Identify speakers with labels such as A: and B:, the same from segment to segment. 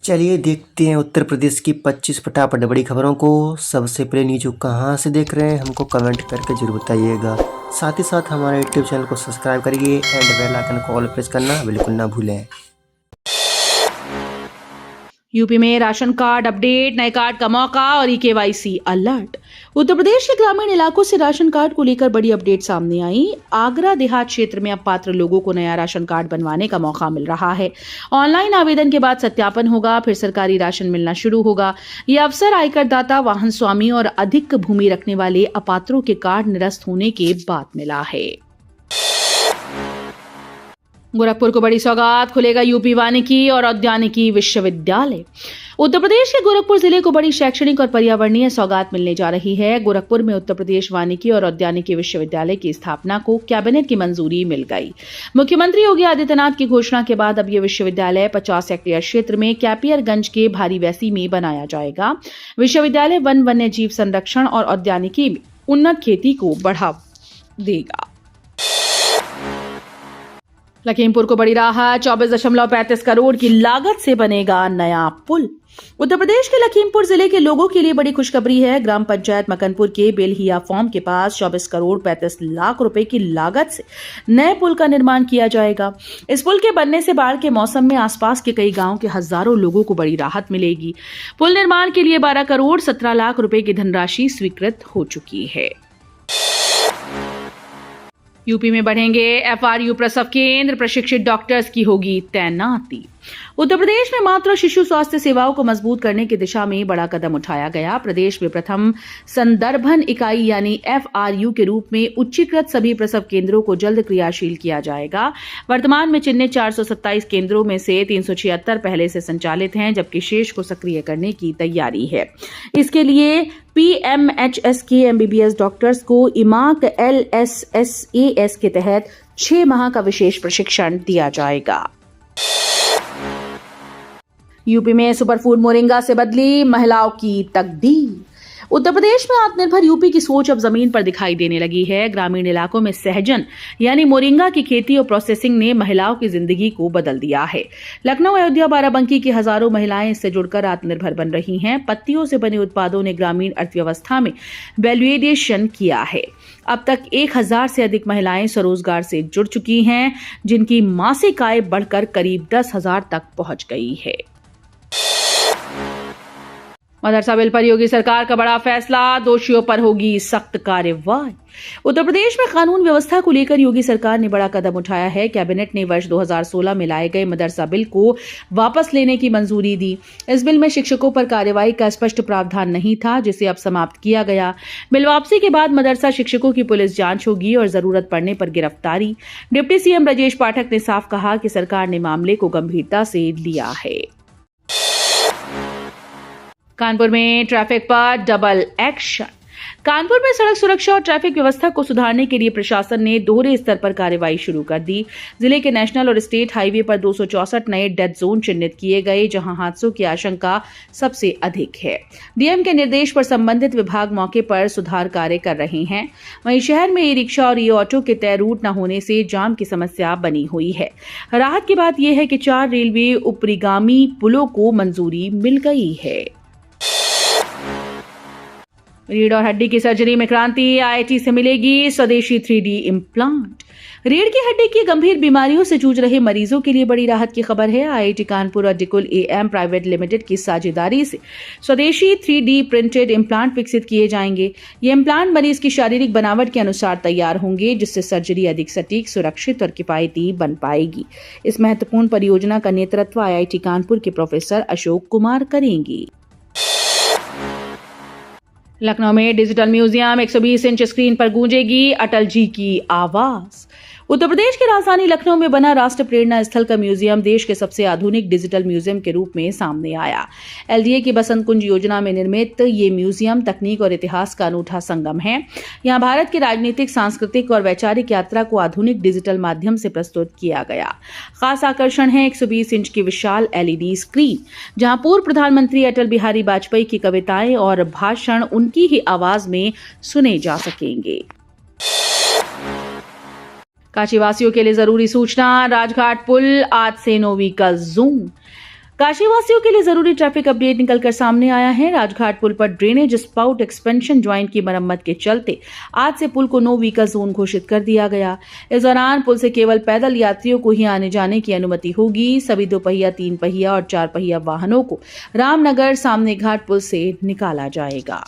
A: चलिए देखते हैं उत्तर प्रदेश की 25 फटाफट बड़ी खबरों को। सबसे पहले न्यूज को कहाँ से देख रहे हैं हमको कमेंट करके जरूर बताइएगा। साथ ही साथ हमारे यूट्यूब चैनल को सब्सक्राइब करिए एंड बेल आइकन को ऑल प्रेस करना बिल्कुल ना भूलें।
B: यूपी में राशन कार्ड अपडेट, नए कार्ड का मौका और ई-केवाईसी अलर्ट। उत्तर प्रदेश के ग्रामीण इलाकों से राशन कार्ड को लेकर बड़ी अपडेट सामने आई। आगरा देहात क्षेत्र में अब पात्र लोगों को नया राशन कार्ड बनवाने का मौका मिल रहा है। ऑनलाइन आवेदन के बाद सत्यापन होगा, फिर सरकारी राशन मिलना शुरू होगा। ये अवसर आयकर दाता, वाहन स्वामी और अधिक भूमि रखने वाले अपात्रों के कार्ड निरस्त होने के बाद मिला है। गोरखपुर को बड़ी सौगात, खुलेगा यूपी वानिकी और औद्यानिकी विश्वविद्यालय। उत्तर प्रदेश के गोरखपुर जिले को बड़ी शैक्षणिक और पर्यावरणीय सौगात मिलने जा रही है। गोरखपुर में उत्तर प्रदेश वानिकी और औद्यानिकी विश्वविद्यालय की स्थापना को कैबिनेट की मंजूरी मिल गई। मुख्यमंत्री योगी आदित्यनाथ की घोषणा के बाद अब यह विश्वविद्यालय 50 हेक्टेयर क्षेत्र में कैपियरगंज के भारी वैसी में बनाया जाएगा। विश्वविद्यालय वन वन्य जीव संरक्षण और औद्यानिकी में उन्नत खेती को बढ़ावा देगा। लखीमपुर को बड़ी राहत, 24.35 करोड़ की लागत से बनेगा नया पुल। उत्तर प्रदेश के लखीमपुर जिले के लोगों के लिए बड़ी खुशखबरी है। ग्राम पंचायत मकनपुर के बेलहिया फॉर्म के पास 24 करोड़ 35 लाख रुपए की लागत से नए पुल का निर्माण किया जाएगा। इस पुल के बनने से बाढ़ के मौसम में आसपास के कई गांवों के हजारों लोगों को बड़ी राहत मिलेगी। पुल निर्माण के लिए 12 करोड़ 17 लाख रुपए की धनराशि स्वीकृत हो चुकी है। यूपी में बढ़ेंगे एफआरयू प्रसव केंद्र, प्रशिक्षित डॉक्टर्स की होगी तैनाती। उत्तर प्रदेश में मातृ शिशु स्वास्थ्य सेवाओं को मजबूत करने की दिशा में बड़ा कदम उठाया गया। प्रदेश में प्रथम संदर्भन इकाई यानी एफआरयू के रूप में उच्चीकृत सभी प्रसव केंद्रों को जल्द क्रियाशील किया जाएगा। वर्तमान में चिन्हित 427 केंद्रों में से 376 पहले से संचालित हैं, जबकि शेष को सक्रिय करने की तैयारी है। इसके लिए पीएमएचएस के एमबीबीएस डॉक्टर्स को इमाक एलएसएसएएस के तहत 6 माह का विशेष प्रशिक्षण दिया जाएगा। यूपी में सुपरफूड मोरिंगा से बदली महिलाओं की तकदीर। उत्तर प्रदेश में आत्मनिर्भर यूपी की सोच अब जमीन पर दिखाई देने लगी है। ग्रामीण इलाकों में सहजन यानी मोरिंगा की खेती और प्रोसेसिंग ने महिलाओं की जिंदगी को बदल दिया है। लखनऊ, अयोध्या, बाराबंकी की हजारों महिलाएं इससे जुड़कर आत्मनिर्भर बन रही हैं। पत्तियों से बने उत्पादों ने ग्रामीण अर्थव्यवस्था में वैल्यूएडिशन किया है। अब तक 1000 से अधिक महिलाएं स्वरोजगार से जुड़ चुकी हैं, जिनकी मासिक आय बढ़कर करीब 10,000 तक पहुंच गई है। मदरसा बिल पर योगी सरकार का बड़ा फैसला, दोषियों पर होगी सख्त कार्रवाई। उत्तर प्रदेश में कानून व्यवस्था को लेकर योगी सरकार ने बड़ा कदम उठाया है। कैबिनेट ने वर्ष 2016 में लाए गए मदरसा बिल को वापस लेने की मंजूरी दी। इस बिल में शिक्षकों पर कार्रवाई का स्पष्ट प्रावधान नहीं था, जिसे अब समाप्त किया गया। बिल वापसी के बाद मदरसा शिक्षकों की पुलिस जांच होगी और जरूरत पड़ने पर गिरफ्तारी। डिप्टी सीएम ब्रजेश पाठक ने साफ कहा कि सरकार ने मामले को गंभीरता से लिया है। कानपुर में ट्रैफिक पर डबल एक्शन। कानपुर में सड़क सुरक्षा और ट्रैफिक व्यवस्था को सुधारने के लिए प्रशासन ने दोहरे स्तर पर कार्रवाई शुरू कर दी। जिले के नेशनल और स्टेट हाईवे पर 264 नए डेड जोन चिन्हित किए गए, जहां हादसों की आशंका सबसे अधिक है। डीएम के निर्देश पर संबंधित विभाग मौके पर सुधार कार्य कर रहे हैं। वहीं शहर में ई रिक्शा और ई ऑटो के तय रूट न होने से जाम की समस्या बनी हुई है। राहत की बात यह है कि 4 रेलवे ऊपरीगामी पुलों को मंजूरी मिल गई है। रीढ़ और हड्डी की सर्जरी में क्रांति, आईआईटी से मिलेगी स्वदेशी 3D इम्प्लांट। रीढ़ की हड्डी की गंभीर बीमारियों से जूझ रहे मरीजों के लिए बड़ी राहत की खबर है। आईआईटी कानपुर और डिकुल एएम प्राइवेट लिमिटेड की साझेदारी से स्वदेशी 3D प्रिंटेड इम्प्लांट विकसित किए जाएंगे। ये इम्प्लांट मरीज की शारीरिक बनावट के अनुसार तैयार होंगे, जिससे सर्जरी अधिक सटीक, सुरक्षित और किफायती बन पाएगी। इस महत्वपूर्ण परियोजना का नेतृत्व आईआईटी कानपुर के प्रोफेसर अशोक कुमार करेंगे। लखनऊ में डिजिटल म्यूजियम, 120 इंच स्क्रीन पर गूंजेगी अटल जी की आवाज। उत्तर प्रदेश की राजधानी लखनऊ में बना राष्ट्र प्रेरणा स्थल का म्यूजियम देश के सबसे आधुनिक डिजिटल म्यूजियम के रूप में सामने आया। एलडीए की बसंत कुंज योजना में निर्मित ये म्यूजियम तकनीक और इतिहास का अनूठा संगम है। यहाँ भारत की राजनीतिक, सांस्कृतिक और वैचारिक यात्रा को आधुनिक डिजिटल माध्यम से प्रस्तुत किया गया। खास आकर्षण है 120 इंच की विशाल एलईडी स्क्रीन, जहां पूर्व प्रधानमंत्री अटल बिहारी वाजपेयी की कविताएं और भाषण उनकी ही आवाज में सुने जा सकेंगे। काशीवासियों के लिए जरूरी सूचना, राजघाट पुल आज से नो व्हीकल जोन। काशीवासियों के लिए जरूरी ट्रैफिक अपडेट निकलकर सामने आया है। राजघाट पुल पर ड्रेनेज स्पाउट एक्सपेंशन ज्वाइंट की मरम्मत के चलते आज से पुल को नो व्हीकल जोन घोषित कर दिया गया। इस दौरान पुल से केवल पैदल यात्रियों को ही आने जाने की अनुमति होगी। सभी 2 पहिया, 3 पहिया और 4 पहिया वाहनों को रामनगर सामने घाट पुल से निकाला जाएगा।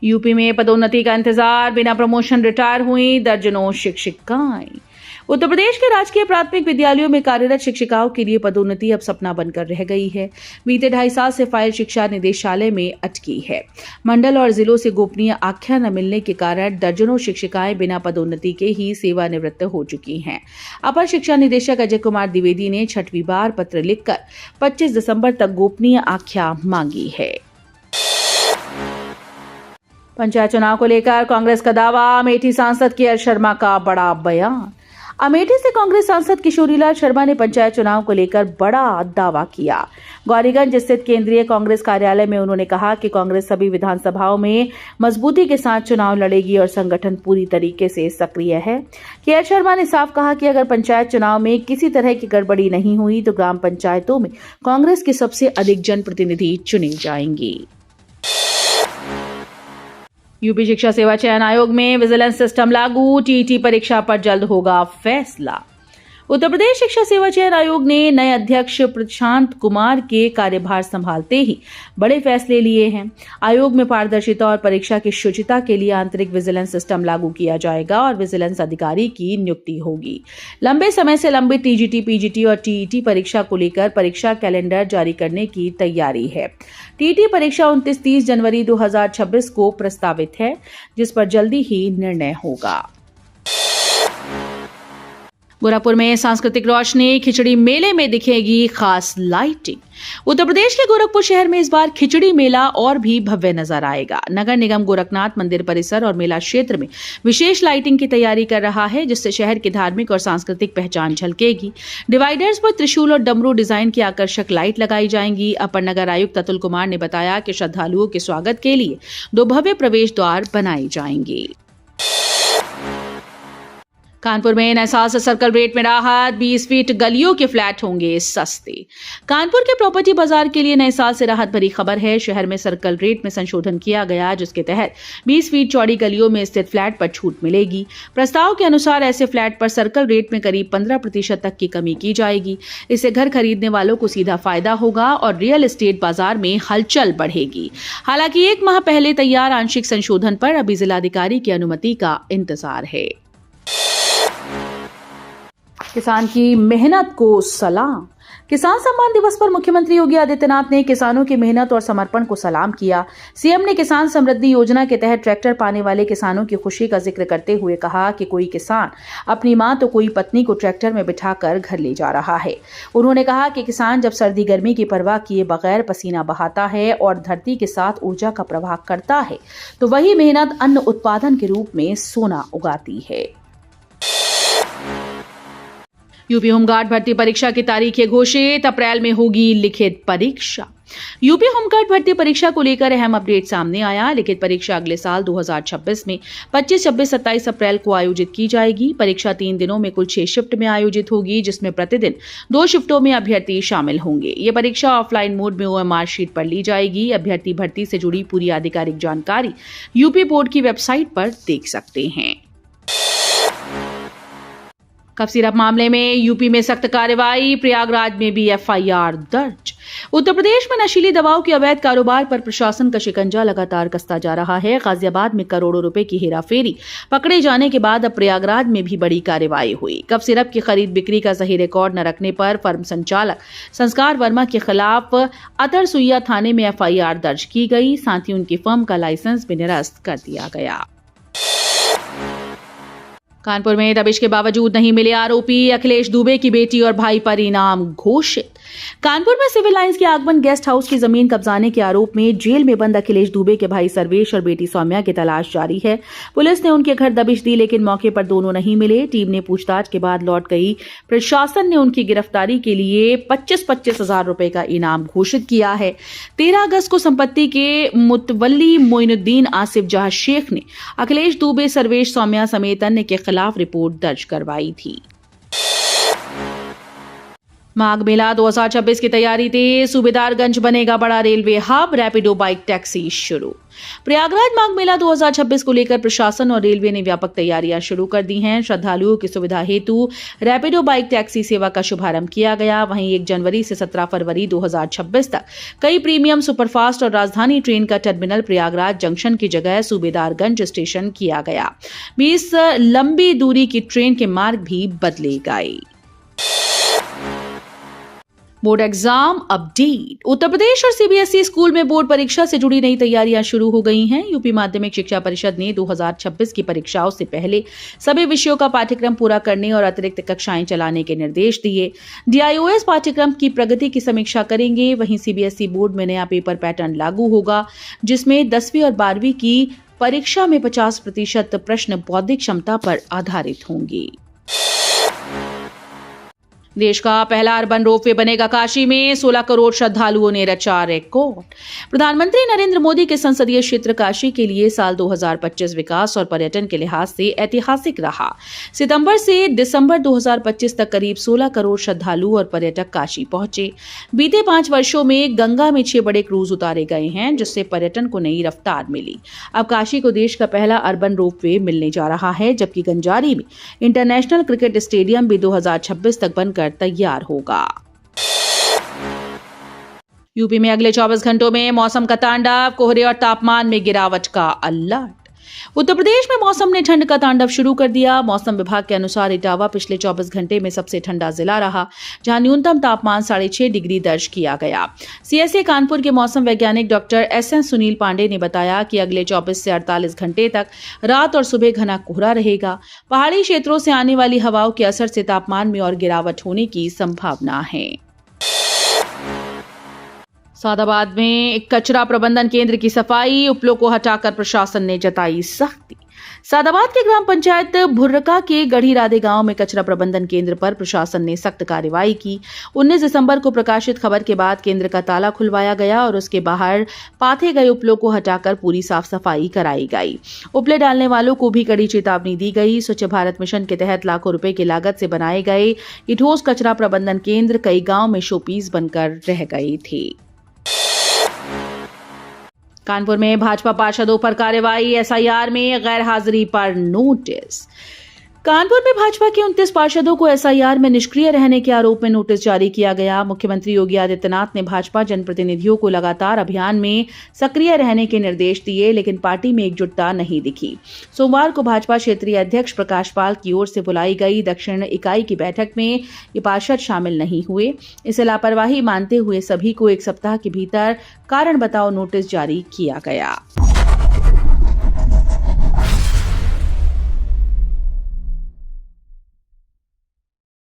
B: यूपी में पदोन्नति का इंतजार, बिना प्रमोशन रिटायर हुई दर्जनों शिक्षिकाएं। उत्तर प्रदेश के राजकीय प्राथमिक विद्यालयों में कार्यरत शिक्षिकाओं के लिए पदोन्नति अब सपना बनकर रह गई है। बीते 2.5 साल से फाइल शिक्षा निदेशालय में अटकी है। मंडल और जिलों से गोपनीय आख्या न मिलने के कारण दर्जनों शिक्षिकाएं बिना पदोन्नति के ही सेवानिवृत्त हो चुकी हैं। अपर शिक्षा निदेशक अजय कुमार द्विवेदी ने 6वीं बार पत्र लिखकर 25 दिसंबर तक गोपनीय आख्या मांगी है। पंचायत चुनाव को लेकर कांग्रेस का दावा, अमेठी सांसद केएल शर्मा का बड़ा बयान। अमेठी से कांग्रेस सांसद किशोरीलाल शर्मा ने पंचायत चुनाव को लेकर बड़ा दावा किया। गौरीगंज स्थित केंद्रीय कांग्रेस कार्यालय में उन्होंने कहा कि कांग्रेस सभी विधानसभाओं में मजबूती के साथ चुनाव लड़ेगी और संगठन पूरी तरीके से सक्रिय है। केएल शर्मा ने साफ कहा कि अगर पंचायत चुनाव में किसी तरह की गड़बड़ी नहीं हुई तो ग्राम पंचायतों में कांग्रेस के सबसे अधिक जनप्रतिनिधि चुने जाएंगे। यूपी शिक्षा सेवा चयन आयोग में विजिलेंस सिस्टम लागू, टीईटी परीक्षा पर जल्द होगा फैसला। उत्तर प्रदेश शिक्षा सेवा चयन आयोग ने नए अध्यक्ष प्रशांत कुमार के कार्यभार संभालते ही बड़े फैसले लिए हैं। आयोग में पारदर्शिता और परीक्षा की शुचिता के लिए आंतरिक विजिलेंस सिस्टम लागू किया जाएगा और विजिलेंस अधिकारी की नियुक्ति होगी। लंबे समय से लंबित टीजीटी, पीजीटी और टीईटी परीक्षा को लेकर परीक्षा कैलेंडर जारी करने की तैयारी है। टीईटी परीक्षा 29-30 जनवरी 2026 को प्रस्तावित है, जिस पर जल्दी ही निर्णय होगा। गोरखपुर में सांस्कृतिक रोशनी, खिचड़ी मेले में दिखेगी खास लाइटिंग। उत्तर प्रदेश के गोरखपुर शहर में इस बार खिचड़ी मेला और भी भव्य नजर आएगा। नगर निगम गोरखनाथ मंदिर परिसर और मेला क्षेत्र में विशेष लाइटिंग की तैयारी कर रहा है, जिससे शहर की धार्मिक और सांस्कृतिक पहचान झलकेगी। डिवाइडर्स पर त्रिशूल और डमरू डिजाइन की आकर्षक लाइट लगाई जाएंगी। अपर नगर आयुक्त अतुल कुमार ने बताया कि श्रद्धालुओं के स्वागत के लिए 2 भव्य प्रवेश द्वार बनाए जाएंगे। कानपुर में एहसास सर्कल रेट में राहत, 20 फीट गलियों के फ्लैट होंगे सस्ते। कानपुर के प्रॉपर्टी बाजार के लिए नए साल से राहत भरी खबर है। शहर में सर्कल रेट में संशोधन किया गया, जिसके तहत 20 फीट चौड़ी गलियों में स्थित फ्लैट पर छूट मिलेगी। प्रस्ताव के अनुसार ऐसे फ्लैट पर सर्कल रेट में करीब 15% तक की कमी की जाएगी। इससे घर खरीदने वालों को सीधा फायदा होगा और रियल एस्टेट बाजार में हलचल बढ़ेगी। हालांकि 1 माह पहले तैयार आंशिक संशोधन पर अभी जिलाधिकारी की अनुमति का इंतजार है। किसान की मेहनत को सलाम। किसान सम्मान दिवस पर मुख्यमंत्री योगी आदित्यनाथ ने किसानों की मेहनत और समर्पण को सलाम किया। सीएम ने किसान समृद्धि योजना के तहत ट्रैक्टर पाने वाले किसानों की खुशी का जिक्र करते हुए कहा कि कोई किसान अपनी मां तो कोई पत्नी को ट्रैक्टर में बिठाकर घर ले जा रहा है। उन्होंने कहा कि किसान जब सर्दी गर्मी की परवाह किए बगैर पसीना बहाता है और धरती के साथ ऊर्जा का प्रवाह करता है, तो वही मेहनत अन्न उत्पादन के रूप में सोना उगाती है। यूपी होमगार्ड भर्ती परीक्षा की तारीखें घोषित, अप्रैल में होगी लिखित परीक्षा। यूपी होमगार्ड भर्ती परीक्षा को लेकर अहम अपडेट सामने आया। लिखित परीक्षा अगले साल 2026 में 25, 26, 27 अप्रैल को आयोजित की जाएगी। परीक्षा 3 दिनों में कुल 6 शिफ्ट में आयोजित होगी, जिसमें प्रतिदिन 2 शिफ्टों में अभ्यर्थी शामिल होंगे। ये परीक्षा ऑफलाइन मोड में OMR शीट पर ली जाएगी। अभ्यर्थी भर्ती से जुड़ी पूरी आधिकारिक जानकारी यूपी बोर्ड की वेबसाइट पर देख सकते हैं। कफ सिरप मामले में यूपी में सख्त कार्रवाई, प्रयागराज में भी FIR दर्ज। उत्तर प्रदेश में नशीली दवाओं के अवैध कारोबार पर प्रशासन का शिकंजा लगातार कसता जा रहा है। गाजियाबाद में करोड़ों रुपए की हेराफेरी पकड़े जाने के बाद अब प्रयागराज में भी बड़ी कार्रवाई हुई। कफ सिरप की खरीद बिक्री का सही रिकॉर्ड न रखने पर फर्म संचालक संस्कार वर्मा के खिलाफ अतरसुइया थाने में FIR दर्ज की गई। साथ ही उनकी फर्म का लाइसेंस भी निरस्त कर दिया गया। कानपुर में दबिश के बावजूद नहीं मिले आरोपी, अखिलेश दुबे की बेटी और भाई पर इनाम घोषित। कानपुर में सिविल लाइंस के आगमन गेस्ट हाउस की जमीन कब्जाने के आरोप में जेल में बंद अखिलेश दुबे के भाई सर्वेश और बेटी सौम्या की तलाश जारी है। पुलिस ने उनके घर दबिश दी, लेकिन मौके पर दोनों नहीं मिले। टीम ने पूछताछ के बाद लौट गई। प्रशासन ने उनकी गिरफ्तारी के लिए 25-25 हजार रुपए का इनाम घोषित किया है। 13 अगस्त को संपत्ति के मुतवल्ली मोइनुद्दीन आसिफ जहां शेख ने अखिलेश दुबे, सर्वेश, सौम्या समेत अन्य के खिलाफ रिपोर्ट दर्ज करवाई थी। माघ मेला 2026 की तैयारी तेज, सूबेदारगंज बनेगा बड़ा railway hub, Rapido bike taxi शुरू। प्रयागराज माघ मेला 2026 को लेकर प्रशासन और रेलवे ने व्यापक तैयारियां शुरू कर दी हैं। श्रद्धालुओं की सुविधा हेतु रैपिडो बाइक टैक्सी सेवा का शुभारंभ किया गया। वहीं 1 जनवरी से 17 फरवरी 2026 तक कई प्रीमियम सुपरफास्ट और राजधानी ट्रेन का टर्मिनल प्रयागराज जंक्शन की जगह सूबेदारगंज स्टेशन किया गया। 20 लंबी दूरी की ट्रेन के मार्ग भी बदले गए। Board exam update. Uttar Pradesh और सीबीएसई स्कूल में बोर्ड परीक्षा से जुड़ी नई तैयारियां शुरू हो गई हैं। यूपी माध्यमिक शिक्षा परिषद ने 2026 की परीक्षाओं से पहले सभी विषयों का पाठ्यक्रम पूरा करने और अतिरिक्त कक्षाएं चलाने के निर्देश दिए। डीआईओएस पाठ्यक्रम की प्रगति की समीक्षा करेंगे। वहीं सीबीएसई बोर्ड में नया पेपर पैटर्न लागू होगा, जिसमें 10वीं और 12वीं की परीक्षा में 50% प्रश्न बौद्धिक क्षमता पर आधारित होंगे। देश का पहला अर्बन रोपवे बनेगा काशी में, 16 करोड़ श्रद्धालुओं ने रचा रिकॉर्ड। प्रधानमंत्री नरेंद्र मोदी के संसदीय क्षेत्र काशी के लिए साल 2025 विकास और पर्यटन के लिहाज से ऐतिहासिक रहा। सितंबर से दिसंबर 2025 तक करीब 16 करोड़ श्रद्धालु और पर्यटक काशी पहुंचे। बीते 5 वर्षों में गंगा में 6 बड़े क्रूज उतारे गए हैं, जिससे पर्यटन को नई रफ्तार मिली। अब काशी को देश का पहला अर्बन रोपवे मिलने जा रहा है, जबकि गंजारी में इंटरनेशनल क्रिकेट स्टेडियम भी 2026 तक बनकर तैयार होगा। यूपी में अगले 24 घंटों में मौसम का तांडव, कोहरे और तापमान में गिरावट का अलर्ट। उत्तर प्रदेश में मौसम ने ठंड का तांडव शुरू कर दिया। मौसम विभाग के अनुसार इटावा पिछले 24 घंटे में सबसे ठंडा जिला रहा, जहां न्यूनतम तापमान 6.5 डिग्री दर्ज किया गया। सीएसए कानपुर के मौसम वैज्ञानिक डॉक्टर एसएन सुनील पांडे ने बताया कि अगले 24 से 48 घंटे तक रात और सुबह घना कोहरा रहेगा। पहाड़ी क्षेत्रों से आने वाली हवाओं के असर से तापमान में और गिरावट होने की संभावना है। सादाबाद में एक कचरा प्रबंधन केंद्र की सफाई, उपलों को हटाकर प्रशासन ने जताई सख्ती। सादाबाद के ग्राम पंचायत भुर्रका के गढ़ी राधे गांव में कचरा प्रबंधन केंद्र पर प्रशासन ने सख्त कार्रवाई की। 19 दिसंबर को प्रकाशित खबर के बाद केंद्र का ताला खुलवाया गया और उसके बाहर पाथे गए उपलों को हटाकर पूरी साफ सफाई कराई गई। उपले डालने वालों को भी कड़ी चेतावनी दी गई। स्वच्छ भारत मिशन के तहत लाखों रुपए की लागत से बनाए गए ये ठोस कचरा प्रबंधन केंद्र कई गांव में शोपीस बनकर रह गए थे। कानपुर में भाजपा पार्षदों पर कार्रवाई, एसआईआर में गैर हाजिरी पर नोटिस। कानपुर में भाजपा के 29 पार्षदों को एसआईआर में निष्क्रिय रहने के आरोप में नोटिस जारी किया गया। मुख्यमंत्री योगी आदित्यनाथ ने भाजपा जनप्रतिनिधियों को लगातार अभियान में सक्रिय रहने के निर्देश दिए, लेकिन पार्टी में एकजुटता नहीं दिखी। सोमवार को भाजपा क्षेत्रीय अध्यक्ष प्रकाश पाल की ओर से बुलाई गई दक्षिण इकाई की बैठक में ये पार्षद शामिल नहीं हुए। इसे लापरवाही मानते हुए सभी को 1 सप्ताह के भीतर कारण बताओ नोटिस जारी किया गया।